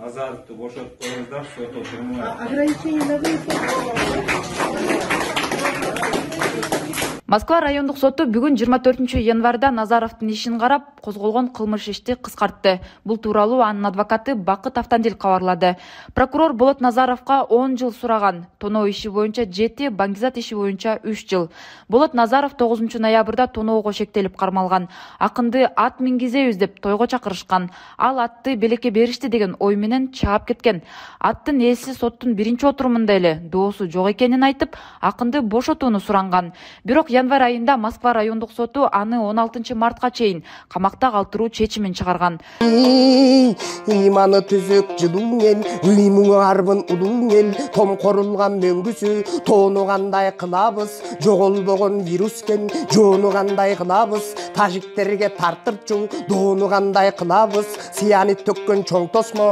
Назаровду бошотуп коюңуздар, сот отуруму. Ограничение Москва райондук соту бүгүн 24 январда Назаровдун ишин карап, козголгон кылмыш ишти кыскартты. Бул тууралуу анын адвокаты Бакыт Автандил кабарлады. Прокурор Болот Назаровго 10 жыл сураган. Тоноо иши боюнча 7, баңгизат иши боюнча 3 жыл. Болот Назаров 9 ноябрда тоноого шектелип кармалган. Акынды ат мингизебиз деп тойго чакырышкан. Ал атты белекке беришти деген ой менен чаап кеткен. Аттын ээси соттун биринчи отурумунда эле доосу жок экенин айтып, акынды бошотууну суранган. Бирок январь айында Москва райондук соту аны 16 мартка чейин камакта калтыруу чечимин чыгарган. Иманы түзөк жылуң эл, ыймыңы арбын улуң эл, том корулган мөңгүсү, тоону кандай кылабыз, жоголбогон вирускен, жоону кандай кылабыз, тажиктерге тартырчу, доону кандай кылабыз, сиянит төккөн чоң тосмо